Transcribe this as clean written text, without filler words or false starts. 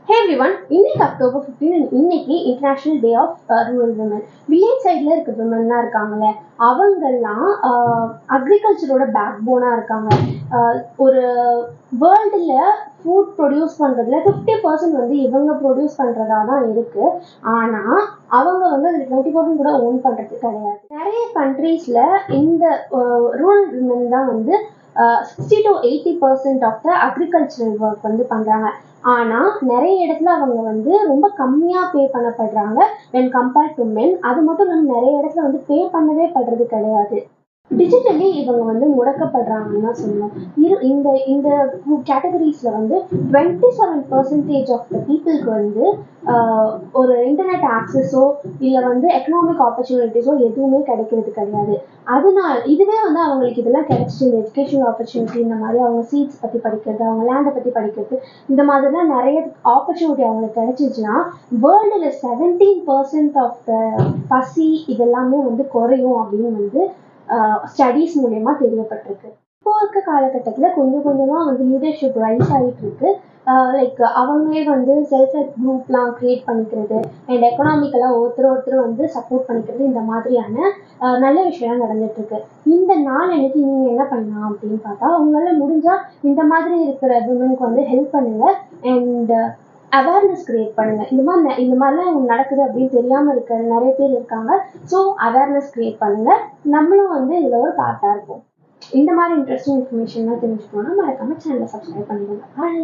Hey everyone, இன்னைக்கு October 15 இன்னைக்கு international day of rural women. Village சைடில் இருக்க விமன்லாம் இருக்காங்களே அவங்கெல்லாம் அக்ரிகல்ச்சரோட பேக் போனாக இருக்காங்க. ஒரு வேர்ல்டில் ஃபுட் ப்ரொடியூஸ் பண்ணுறதுல 50% வந்து இவங்க ப்ரொடியூஸ் பண்ணுறதா தான் இருக்குது. ஆனால் அவங்க வந்து அதில் 20% கூட ஓன் பண்ணுறது கிடையாது. நிறைய கண்ட்ரீஸில் இந்த ரூரல் விமன் தான் வந்து 60 to 80% of the agricultural work வந்து பண்ணுறாங்க. ஆனால் நிறைய இடத்துல அவங்க வந்து ரொம்ப கம்மியாக பே பண்ணப்படுறாங்க when compared to men. அது மட்டும் இல்லாமல் நிறைய இடத்துல வந்து பே பண்ணவே படுறது கிடையாது. டிஜிட்டலி இவங்க வந்து முடக்கப்படுறாங்கன்னு தான் சொல்லணும். இந்த இந்த கேட்டகரிஸில் வந்து 27% ஆஃப் த பீப்புளுக்கு வந்து ஒரு இன்டர்நெட் ஆக்சஸோ இல்லை வந்து எக்கனாமிக் ஆப்பர்ச்சுனிட்டிஸோ எதுவுமே கிடைக்கிறது கிடையாது. அதனால இதுவே வந்து அவங்களுக்கு இதெல்லாம் கிடைச்சிச்சு, இந்த எஜுகேஷனல் ஆப்பர்ச்சுனிட்டி, இந்த மாதிரி அவங்க சீட்ஸ் பற்றி படிக்கிறது, அவங்க லேண்டை பற்றி படிக்கிறது, இந்த மாதிரிலாம் நிறைய ஆப்பர்ச்சுனிட்டி அவங்களுக்கு கிடைச்சிச்சுன்னா வேர்ல்டில் 17% ஆஃப் த பசி இதெல்லாமே வந்து குறையும் அப்படின்னு வந்து ஸ்டடீஸ் மூலயமா தெரியப்பட்டிருக்கு. இப்போ இருக்க காலகட்டத்தில் கொஞ்சம் கொஞ்சமாக வந்து லீடர்ஷிப் ரைஸ் ஆகிட்டு இருக்கு. லைக் அவங்களே வந்து செல்ஃப் ஹெல்ப் குரூப்லாம் க்ரியேட் பண்ணிக்கிறது அண்ட் எக்கனாமிக்கலாக ஒருத்தர் வந்து சப்போர்ட் பண்ணிக்கிறது, இந்த மாதிரியான நல்ல விஷயம் நடந்துட்டு இருக்கு. இந்த நாள் அன்னைக்கு நீங்கள் என்ன பண்ணலாம் அப்படின்னு பார்த்தா, உங்களால முடிஞ்சால் இந்த மாதிரி இருக்கிற விமனுக்கு வந்து ஹெல்ப் பண்ணுங்க அண்ட் அவேர்னஸ் கிரியேட் பண்ணுங்க. இந்த மாதிரிலாம் நடக்குது அப்படின்னு தெரியாமல் இருக்கிற நிறைய பேர் இருக்காங்க. ஸோ அவேர்னஸ் கிரியேட் பண்ணுங்க. நம்மளும் வந்து இதில் ஒரு பார்ட்டாக இருப்போம். இந்த மாதிரி இன்ட்ரெஸ்டிங் இன்ஃபர்மேஷன்லாம் தெரிஞ்சுக்கணும்னா மறக்காம சேனலை சப்ஸ்கிரைப் பண்ணிடுங்க. பாய்.